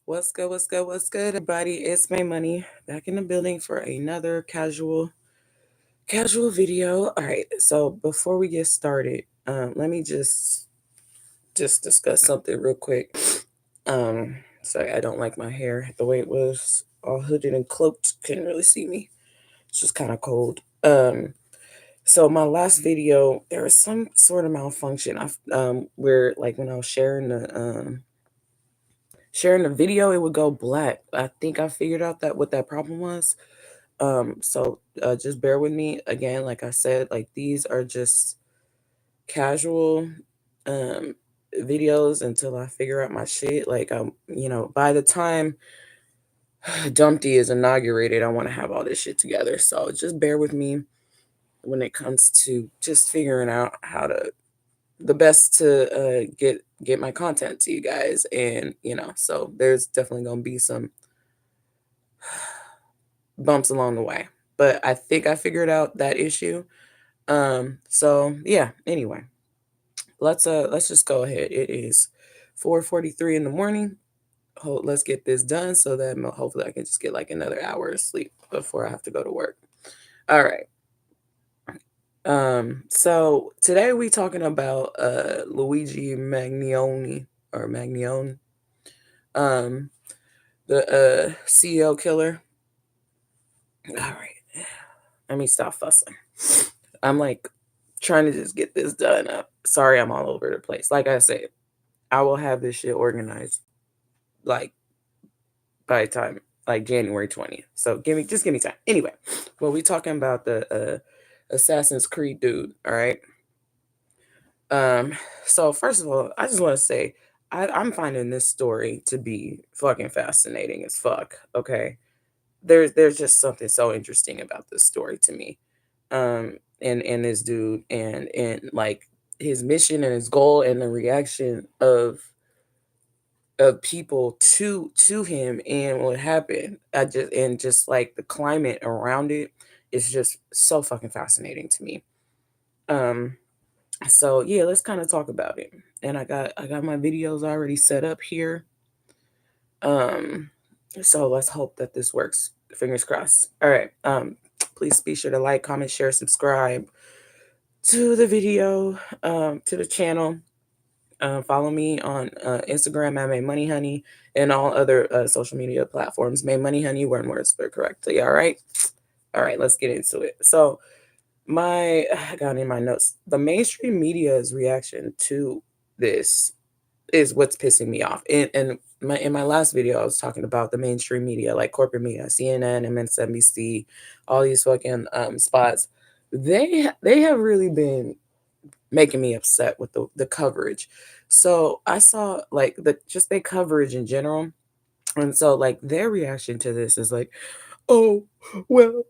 What's good? What's good? What's good, everybody? It's Maymoney back in the building for another casual video. All right. So before we get started, let me just discuss something real quick. Sorry, I don't like my hair the way it was, all hooded and cloaked. Couldn't really see me. It's just kind of cold. So my last video, there was some sort of malfunction. Where like when I was sharing the video, it would go black. I think I figured out that what that problem was. So just bear with me again. Like I said, like these are just casual um videos until I figure out my shit. Like by the time Dumpty is inaugurated, I want to have all this shit together. So just bear with me when it comes to just figuring out how to the best to get my content to you guys. And so there's definitely gonna be some bumps along the way, but I think I figured out that issue. So yeah, anyway, let's just go ahead. It is 4:43 in the morning. Let's get this done so that hopefully I can just get like another hour of sleep before I have to go to work. All right. So today we talking about Luigi Mangione or Mangione, um, the CEO killer. All right, let me stop fussing. I'm like trying to just get this done up. Sorry, I'm all over the place. Like I said, I will have this shit organized like by the time like January 20th. So give me time. Anyway, well, we talking about the Assassin's Creed dude, all right? Um, so first of all, I just want to say I'm finding this story to be fucking fascinating as fuck. Okay. There's just something so interesting about this story to me. And this dude and like his mission and his goal and the reaction of people to him and what happened. Just like the climate around it is just so fucking fascinating to me. Um so yeah, let's kind of talk about it. And I got my videos already set up here. Um so let's hope that this works. Fingers crossed. All right. Please be sure to like, comment, share, subscribe to the video, to the channel. Follow me on Instagram at Maymoney Honey and all other social media platforms. Maymoney Honey, one word spelled correctly. All right. All right, let's get into it. So I got in my notes. The mainstream media's reaction to this is what's pissing me off. And in my last video, I was talking about the mainstream media, like corporate media, CNN, MSNBC, all these fucking spots. They have really been making me upset with the coverage. So I saw like just their coverage in general. And so like their reaction to this is like, oh, well,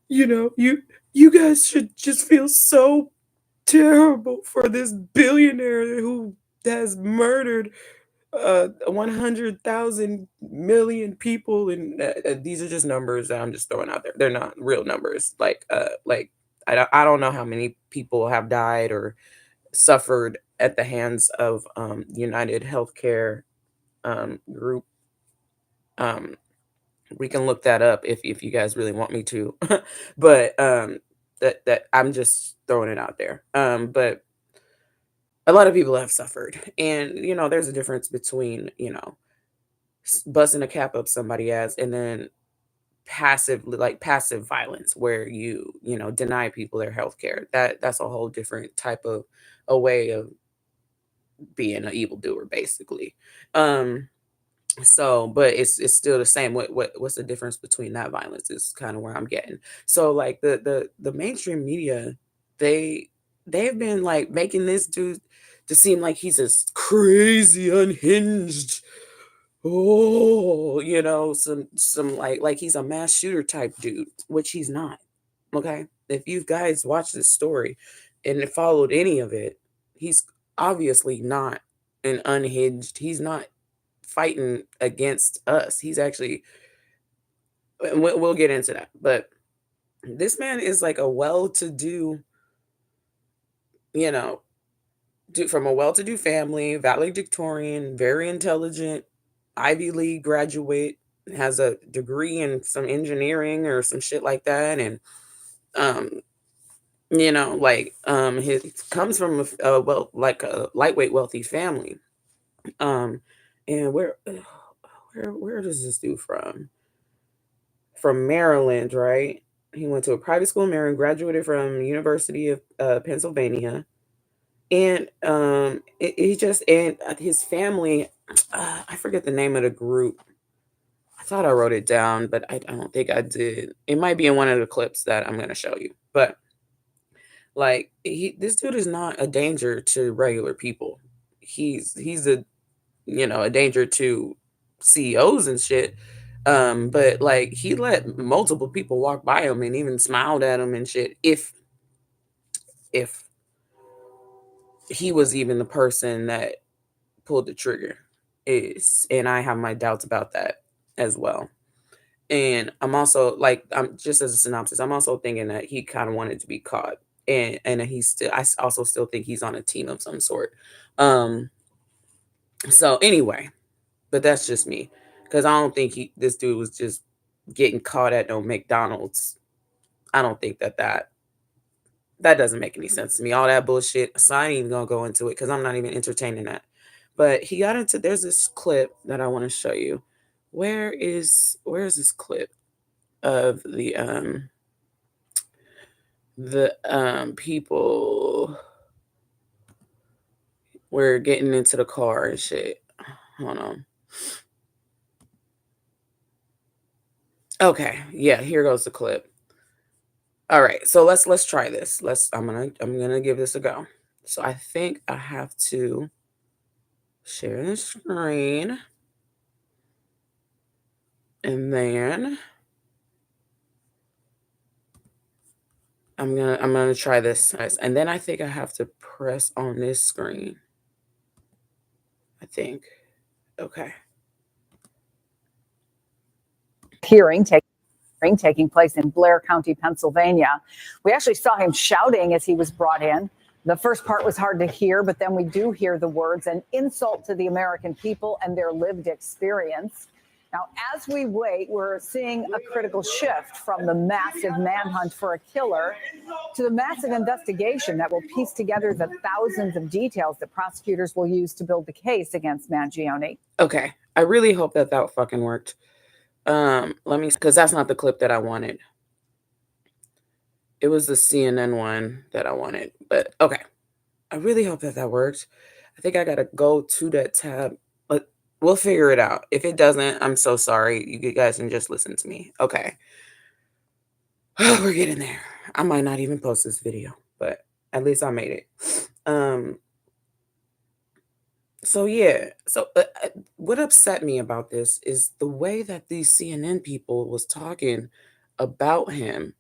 you guys should just feel so terrible for this billionaire who has murdered 100,000 million people. And these are just numbers that I'm just throwing out there. They're not real numbers. Like I don't know how many people have died or suffered at the hands of United Healthcare group. Um, we can look that up if you guys really want me to, but that I'm just throwing it out there. But a lot of people have suffered, and there's a difference between busting a cap up somebody ass and then passive violence where you deny people their health care. That's a whole different type of a way of being an evildoer, basically. um so but it's still the same. What's the difference between that violence is kind of where I'm getting. So like the mainstream media, they they've been like making this dude to seem like he's this crazy unhinged, oh, some like he's a mass shooter type dude, which he's not. Okay, if you guys watch this story and followed any of it, he's obviously not an unhinged. He's not fighting against us. He's actually, and we'll get into that. But this man is like a well-to-do, you know, from a well-to-do family, valedictorian, very intelligent, Ivy League graduate, has a degree in some engineering or some shit like that, and um, he comes from well, like a lightweight wealthy family. Um, and where does this dude from? From Maryland, right? He went to a private school in Maryland, graduated from University of Pennsylvania, and he just and his family. I forget the name of the group. I thought I wrote it down, but I don't think I did. It might be in one of the clips that I'm gonna show you. But like this dude is not a danger to regular people. He's a danger to CEOs and shit. But like he let multiple people walk by him and even smiled at him and shit. If he was even the person that pulled the trigger, is and I have my doubts about that as well. And I'm also like, I'm just as a synopsis, I'm also thinking that he kind of wanted to be caught, and he's still. Also still think he's on a team of some sort. Um. So anyway, but that's just me, because I don't think this dude was just getting caught at no McDonald's. I don't think that doesn't make any sense to me. All that bullshit. So I ain't even gonna go into it because I'm not even entertaining that. But he got into. There's this clip that I want to show you. Where is this clip of the people were getting into the car and shit. Hold on. Okay, yeah, here goes the clip. All right, so let's try this. I'm gonna give this a go. So I think I have to share the screen, and then I'm gonna try this, guys. And then I think I have to press on this screen. I think. Okay. Hearing taking place in Blair County, Pennsylvania. We actually saw him shouting as he was brought in. The first part was hard to hear, but then we do hear the words, an insult to the American people and their lived experience. Now, as we wait, we're seeing a critical shift from the massive manhunt for a killer to the massive investigation that will piece together the thousands of details that prosecutors will use to build the case against Mangione. Okay. I really hope that fucking worked. Let me, because that's not the clip that I wanted. It was the CNN one that I wanted. But okay. I really hope that worked. I think I gotta go to that tab, but we'll figure it out. If it doesn't, I'm so sorry. You guys can just listen to me. Okay. We're getting there. I might not even post this video, but at least I made it. So yeah. So what upset me about this is the way that these CNN people was talking about him.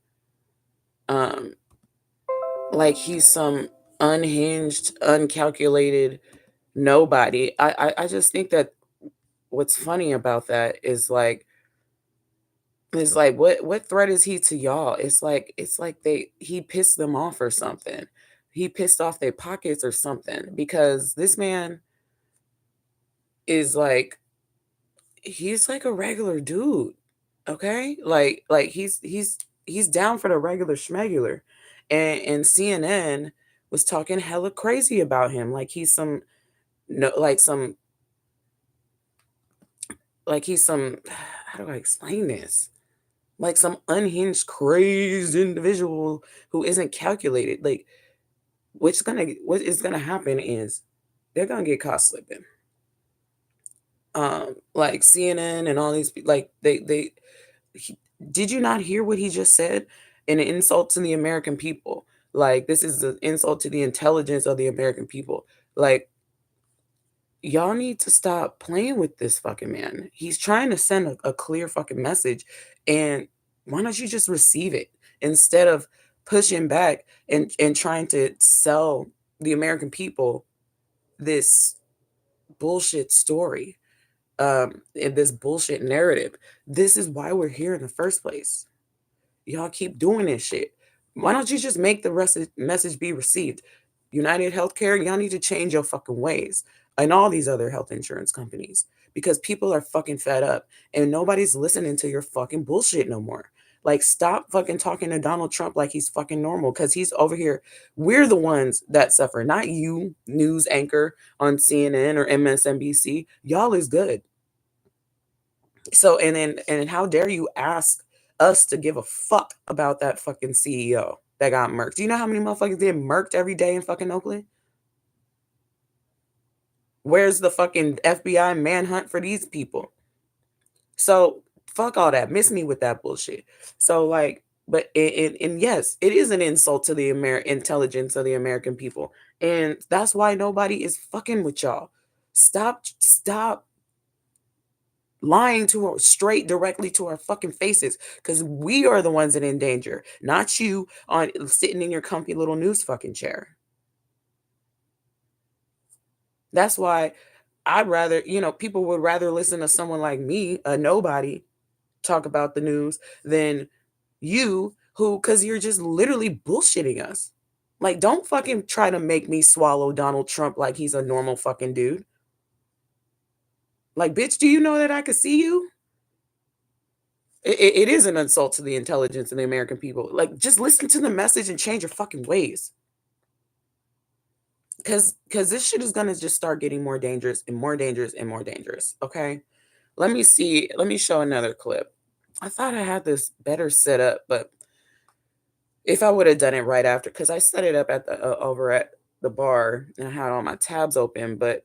Um, like he's some unhinged, uncalculated nobody. I just think that what's funny about that is like what threat is he to y'all? It's like he pissed them off or something. He pissed off their pockets or something, because this man is like, he's like a regular dude. Okay? Like he's down for the regular schmegular. And CNN was talking hella crazy about him, like he's some no like he's some how do I explain this? Like some unhinged, crazed individual who isn't calculated. Like what is gonna happen is they're gonna get caught slipping. Like CNN and all these like he, did you not hear what he just said? An insult to the American people. Like this is an insult to the intelligence of the American people. Like y'all need to stop playing with this fucking man. He's trying to send a clear fucking message. And why don't you just receive it instead of pushing back and trying to sell the American people this bullshit story, and this bullshit narrative? This is why we're here in the first place. Y'all keep doing this shit. Why don't you just make the message be received? United Healthcare, y'all need to change your fucking ways. And all these other health insurance companies. Because people are fucking fed up. And nobody's listening to your fucking bullshit no more. Like, stop fucking talking to Donald Trump like he's fucking normal. Because he's over here. We're the ones that suffer. Not you, news anchor on CNN or MSNBC. Y'all is good. So, and how dare you ask us to give a fuck about that fucking CEO that got murked? Do you know how many motherfuckers get murked every day in fucking Oakland? Where's the fucking FBI manhunt for these people? So fuck all that. Miss me with that bullshit. So like, but and yes, it is an insult to the intelligence of the American people, and that's why nobody is fucking with y'all. Stop lying to her straight directly to our fucking faces, because we are the ones that are in danger, not you on sitting in your comfy little news fucking chair. That's why I'd rather, people would rather listen to someone like me, a nobody, talk about the news than you, who, because you're just literally bullshitting us. Like, don't fucking try to make me swallow Donald Trump like he's a normal fucking dude. Like, bitch, do you know that I could see you? It is an insult to the intelligence of the American people. Like, just listen to the message and change your fucking ways. Because this shit is gonna just start getting more dangerous and more dangerous and more dangerous. Okay, let me see. Let me show another clip. I thought I had this better set up, but if I would have done it right after, because I set it up at the over at the bar and I had all my tabs open, but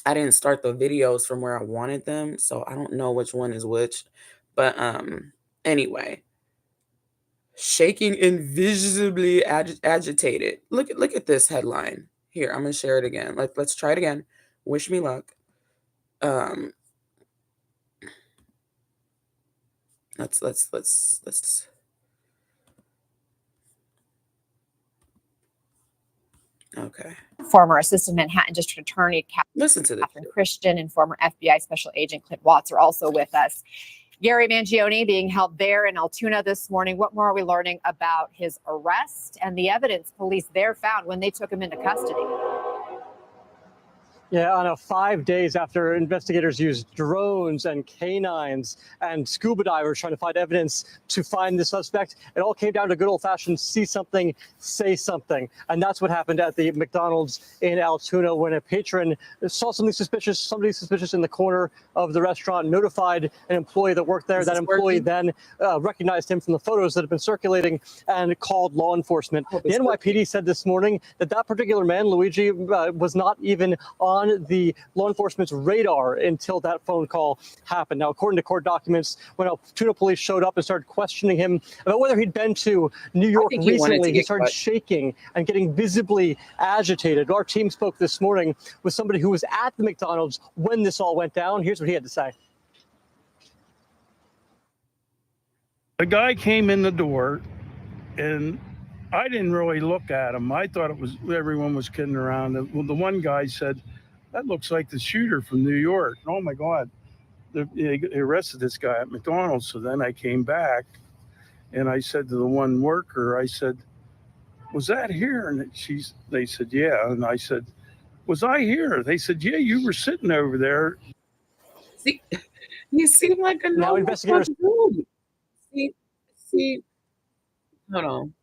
I didn't start the videos from where I wanted them, so I don't know which one is which. But anyway, shaking and visibly agitated. Look at this headline. Here, I'm gonna share it again. Let's try it again. Wish me luck. Um, let's. Okay. Former Assistant Manhattan District Attorney Listen to this. Catherine Christian and former FBI Special Agent Clint Watts are also with us. Gary Mangione being held there in Altoona this morning. What more are we learning about his arrest and the evidence police there found when they took him into custody? Yeah, on 5 days after investigators used drones and canines and scuba divers trying to find evidence to find the suspect, it all came down to good old-fashioned see something, say something. And that's what happened at the McDonald's in Altoona when a patron saw somebody suspicious in the corner of the restaurant, notified an employee that worked there. That employee then recognized him from the photos that have been circulating and called law enforcement. The NYPD said this morning that that particular man, Luigi, was not even on the law enforcement's radar until that phone call happened. Now, according to court documents, when Altoona police showed up and started questioning him about whether he'd been to New York recently, he started shaking and getting visibly agitated. Our team spoke this morning with somebody who was at the McDonald's when this all went down. Here's what he had to say. The guy came in the door, and I didn't really look at him. I thought everyone was kidding around. The one guy said, "That looks like the shooter from New York." Oh my God. They arrested this guy at McDonald's. So then I came back and I said to the one worker, I said, "Was that here?" And they said, "Yeah." And I said, "Was I here?" They said, "Yeah, you were sitting over there." See, you seem like a now investigators. Dude. See, hold on.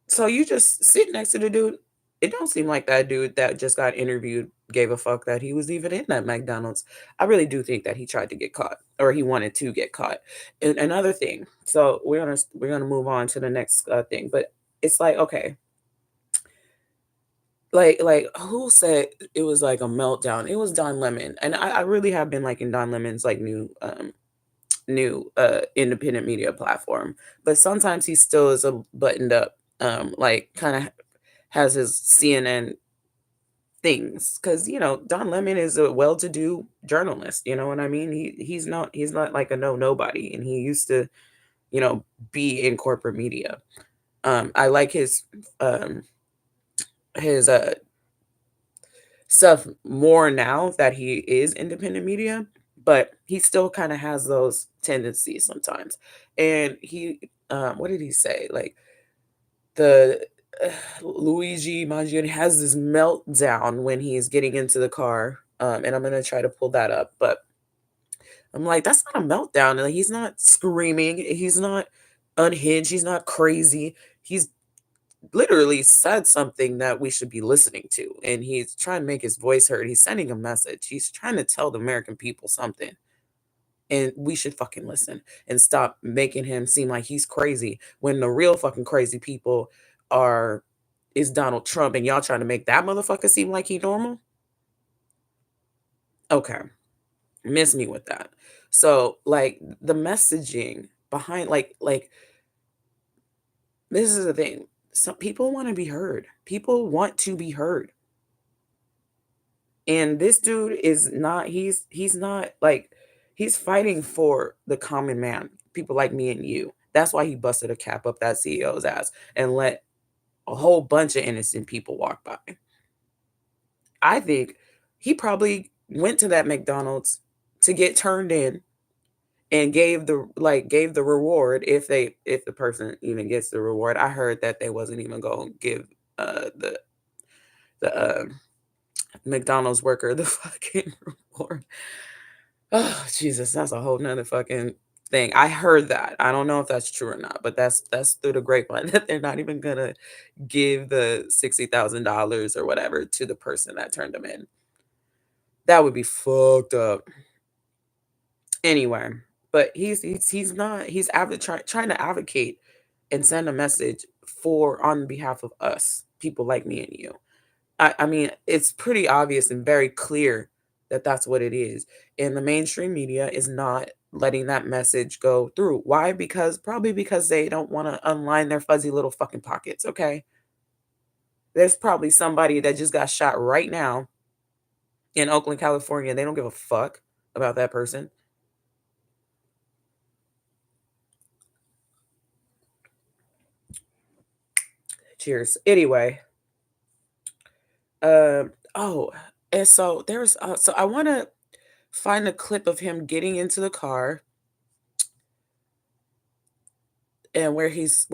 So you just sit next to the dude. It don't seem like that dude that just got interviewed gave a fuck that he was even in that McDonald's. I really do think that he tried to get caught, or he wanted to get caught. And another thing, so we're gonna move on to the next thing, but it's like, okay, like who said it was like a meltdown? It was Don Lemon, and I really have been liking Don Lemon's like new independent media platform, but sometimes he still is a buttoned up, like kind of has his CNN things, because Don Lemon is a well-to-do journalist. You know what I mean? He's not like a nobody, and he used to be in corporate media. I like um his stuff more now that he is independent media, but he still kind of has those tendencies sometimes. And he what did he say? Like, the Luigi Mangione has this meltdown when he's getting into the car. And I'm gonna try to pull that up, but I'm like, that's not a meltdown. Like, he's not screaming. He's not unhinged. He's not crazy. He's literally said something that we should be listening to, and he's trying to make his voice heard. He's sending a message. He's trying to tell the American people something, and we should fucking listen and stop making him seem like he's crazy when the real fucking crazy people are is Donald Trump, and y'all trying to make that motherfucker seem like he normal. Okay, miss me with that. So like the messaging behind like this is the thing. Some people want to be heard. People want to be heard. And this dude is not he's not like he's fighting for the common man, people like me and you. That's why he busted a cap up that CEO's ass and let a whole bunch of innocent people walk by. I think he probably went to that McDonald's to get turned in and gave the reward if the person even gets the reward. I heard that they wasn't even going to give the McDonald's worker the fucking reward. Oh Jesus, that's a whole nother fucking thing. I heard that. I don't know if that's true or not, but that's through the grapevine that they're not even gonna give the $60,000 or whatever to the person that turned them in. That would be fucked up. Anyway, but he's not trying to advocate and send a message for on behalf of us, people like me and you. I mean, it's pretty obvious and very clear that that's what it is. And the mainstream media is not letting that message go through. Why? Probably because they don't want to unline their fuzzy little fucking pockets, okay? There's probably somebody that just got shot right now in Oakland, California. They don't give a fuck about that person. Cheers. Anyway, oh, and so there's so I want to find a clip of him getting into the car and where he's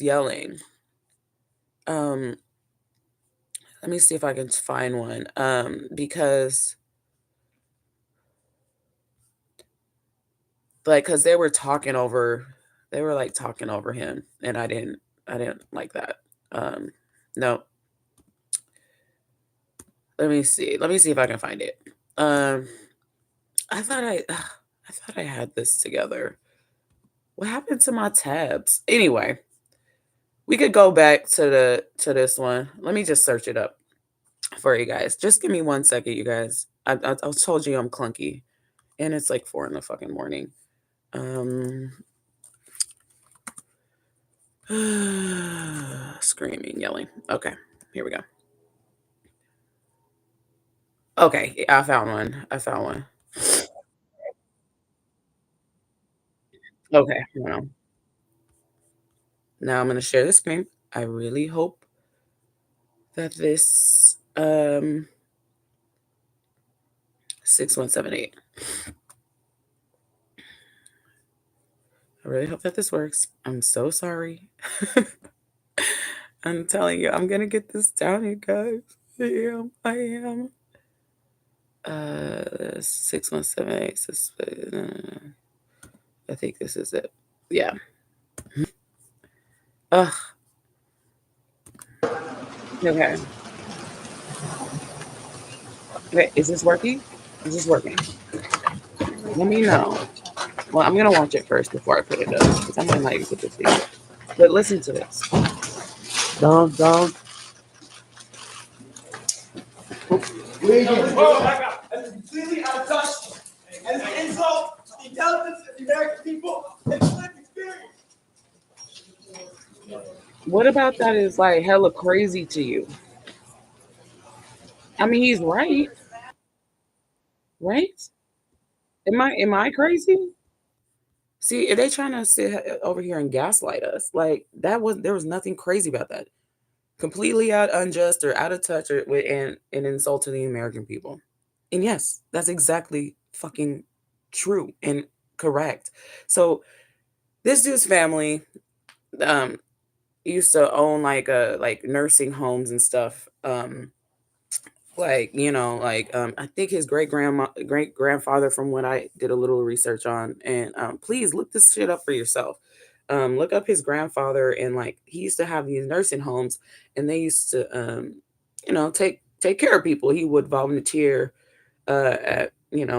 yelling. Um, let me see if I can find one. Because because they were like talking over him, and I didn't like that. No. Let me see if I can find it. I thought I had this together. What happened to my tabs? Anyway, we could go back to this one. Let me just search it up for you guys. Just give me 1 second, you guys. I told you I'm clunky, and it's like 4 in the fucking morning. Screaming, yelling. Okay, here we go. Okay, I found one. Okay, well, now I'm gonna share the screen. I really hope that this 6178. I really hope that this works. I'm so sorry. I'm telling you, I'm gonna get this down, you guys. I am. 6178. I think this is it. Yeah. Ugh. Okay. Okay, is this working? Is this working? Let me know. Well, I'm gonna watch it first before I put it up because I might not even put this in. But listen to this. Don't. Oh my God! That's completely out of touch, and it's an insult to the intelligence of the American people and the lived experience. What about that is like hella crazy to you? I mean, he's right, right? Am I crazy? See, they trying to sit over here and gaslight us. Like there was nothing crazy about that. Completely out unjust or out of touch or with and an insult to the American people. And yes, that's exactly fucking true and correct. So this dude's family, um, used to own like nursing homes and stuff. I think his great grandfather, from what I did a little research on, and please look this shit up for yourself. Look up his grandfather, and like he used to have these nursing homes, and they used to take care of people. He would volunteer at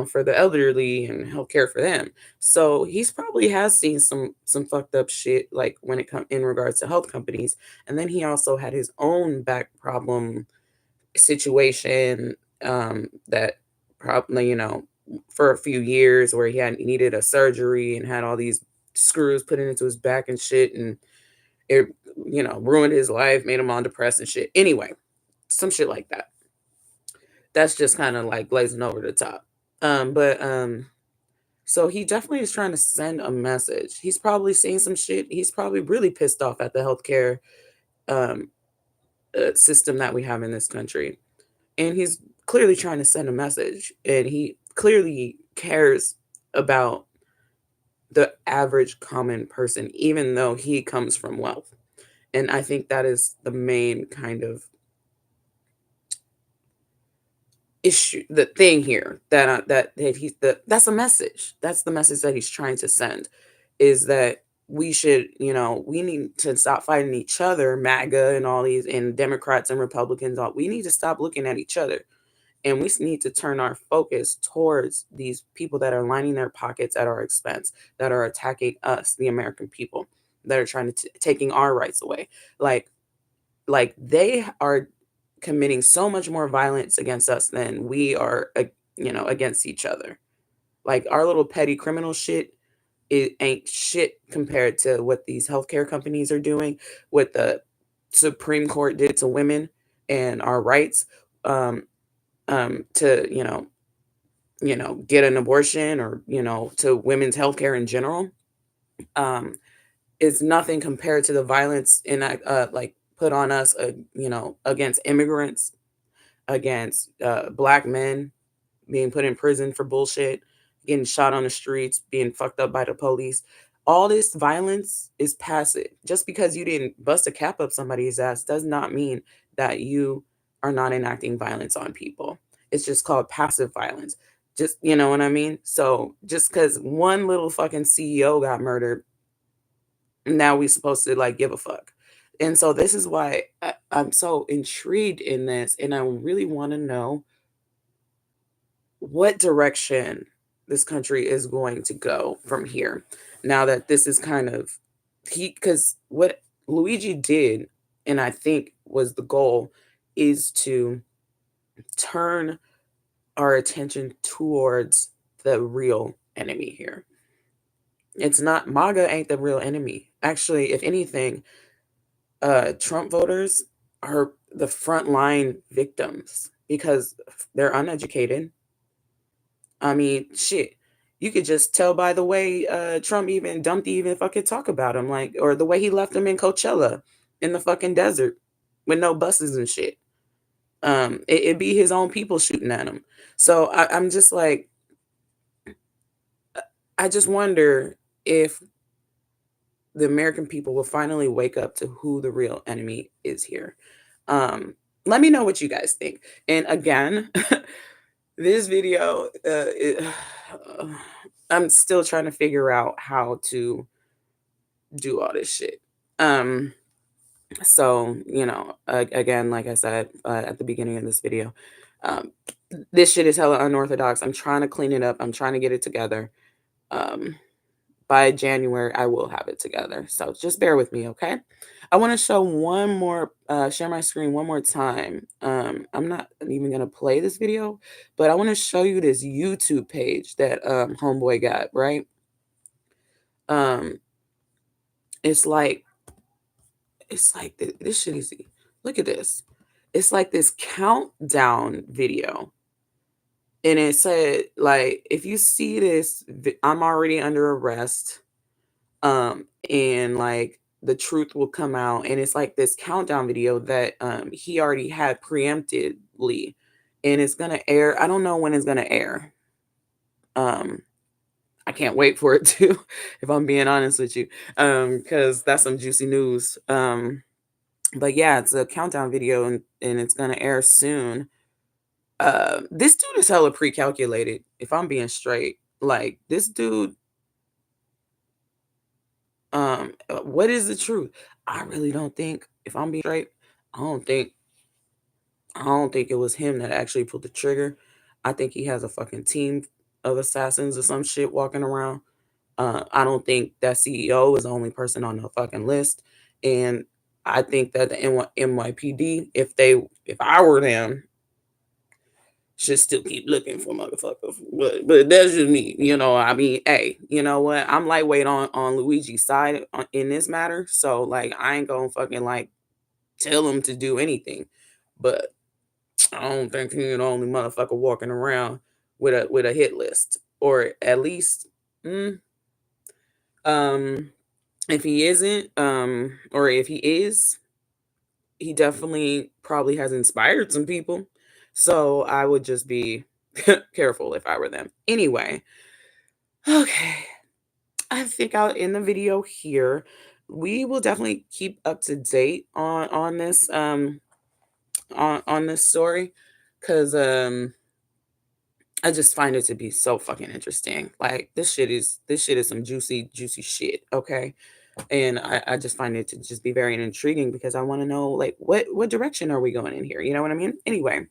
for the elderly and help care for them. So he's probably has seen some fucked up shit, like when it come in regards to health companies. And then he also had his own back problem situation, that probably, for a few years, where he had needed a surgery and had all these screws put into his back and shit, and it ruined his life, made him all depressed and shit. Anyway, some shit like that. That's just kind of like glazing over the top. But so he definitely is trying to send a message. He's probably seen some shit. He's probably really pissed off at the healthcare um system that we have in this country, and he's clearly trying to send a message, and he clearly cares about the average common person, even though he comes from wealth. And I think that is the main kind of issue, the thing here, that's a message. That's the message that he's trying to send, is that we need to stop fighting each other, MAGA and all these, and Democrats and Republicans. All we need to stop looking at each other, and we need to turn our focus towards these people that are lining their pockets at our expense, that are attacking us, the American people, that are trying to taking our rights away. Like they are committing so much more violence against us than we are, against each other. Like our little petty criminal shit, it ain't shit compared to what these healthcare companies are doing, what the Supreme Court did to women and our rights, to get an abortion, or to women's healthcare in general. um is nothing compared to the violence like put on us, against immigrants, against black men being put in prison for bullshit, getting shot on the streets, being fucked up by the police. All this violence is passive. Just because you didn't bust a cap up somebody's ass does not mean that you are not enacting violence on people. It's just called passive violence. Just, you know what I mean? So just because one little fucking CEO got murdered, now we supposed to like give a fuck. And so this is why I'm so intrigued in this, and I really want to know what direction this country is going to go from here. Now that this is kind of because what Luigi did, and I think was the goal, is to turn our attention towards the real enemy here. It's not MAGA ain't the real enemy. Actually, if anything, Trump voters are the frontline victims because they're uneducated. I mean, shit. You could just tell by the way Trump even dumped even fucking talk about him, like, or the way he left him in Coachella in the fucking desert with no buses and shit. It'd be his own people shooting at him. So I'm just like, I just wonder if the American people will finally wake up to who the real enemy is here. Um, Let me know what you guys think. And again, this video, I'm still trying to figure out how to do all this shit. So, again, like I said at the beginning of this video, um, this shit is hella unorthodox. I'm trying to clean it up. I'm trying to get it together. Um, by January, I will have it together. So just bear with me, okay? I want to show one more, share my screen one more time. I'm not even going to play this video, but I want to show you this YouTube page that Homeboy got, right? Um, it's like, this shit is, look at this. It's like this countdown video. And it said, like, if you see this, I'm already under arrest. And like the truth will come out, and it's like this countdown video that he already had preemptively, and it's gonna air. I don't know when it's gonna air. um I can't wait for it to, if I'm being honest with you, because that's some juicy news. But yeah, it's a countdown video, and it's gonna air soon. This dude is hella pre-calculated. If I'm being straight, like this dude, what is the truth? I really don't think, if I'm being straight, I don't think I don't think it was him that actually pulled the trigger. I think he has a fucking team of assassins or some shit walking around. I don't think that CEO is the only person on the fucking list, and I think that the NYPD, if I were them, should still keep looking for motherfuckers. But that's just me, I mean, hey, you know what? I'm lightweight on Luigi's side in this matter, so like I ain't gonna fucking like tell him to do anything, but I don't think he's the only motherfucker walking around with a hit list, or at least, mm, um, if he isn't, or if he is, he definitely probably has inspired some people. So I would just be careful if I were them. Anyway, okay. I think I'll end the video here. We will definitely keep up to date on this on this story, because I just find it to be so fucking interesting. Like this shit is some juicy shit. Okay. And I just find it to just be very intriguing, because I want to know like what direction are we going in here? You know what I mean? Anyway,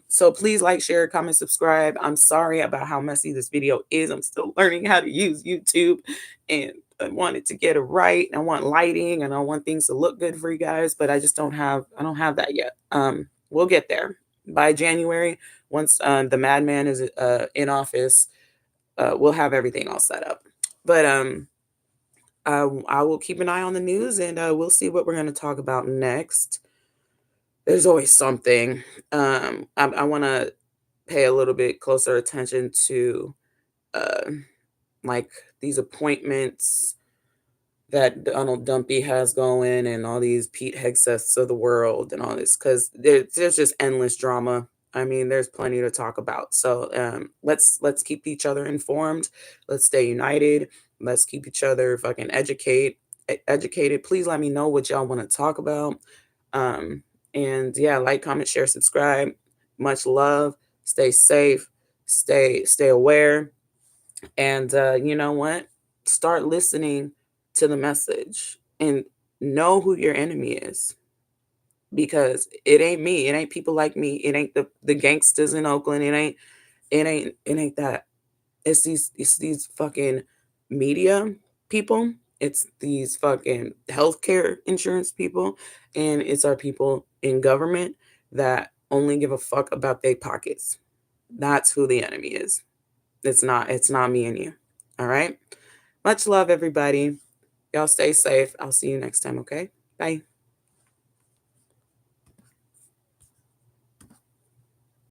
so please like, share, comment, subscribe. I'm sorry about how messy this video is. I'm still learning how to use YouTube, and I wanted to get it right. I want lighting, and I want things to look good for you guys, but I just don't have that yet. We'll get there by January. Once the madman is in office, we'll have everything all set up. But I will keep an eye on the news, and we'll see what we're going to talk about next. There's always something. I want to pay a little bit closer attention to uh, like these appointments that Donald Dumpy has going, and all these Pete Hegseths of the world and all this, because there's just endless drama. I mean, there's plenty to talk about. So let's keep each other informed. Let's stay united. Let's keep each other fucking educated. Please let me know what y'all want to talk about. And yeah, like, comment, share, subscribe. Much love. Stay safe. Stay aware. And you know what? Start listening to the message, and know who your enemy is, because it ain't me. It ain't people like me. It ain't the gangsters in Oakland. It ain't that. It's these fucking media people. It's these fucking healthcare insurance people, and it's our people in government that only give a fuck about their pockets. That's who the enemy is. It's not me and you. All right? Much love, everybody. Y'all stay safe. I'll see you next time, okay? Bye.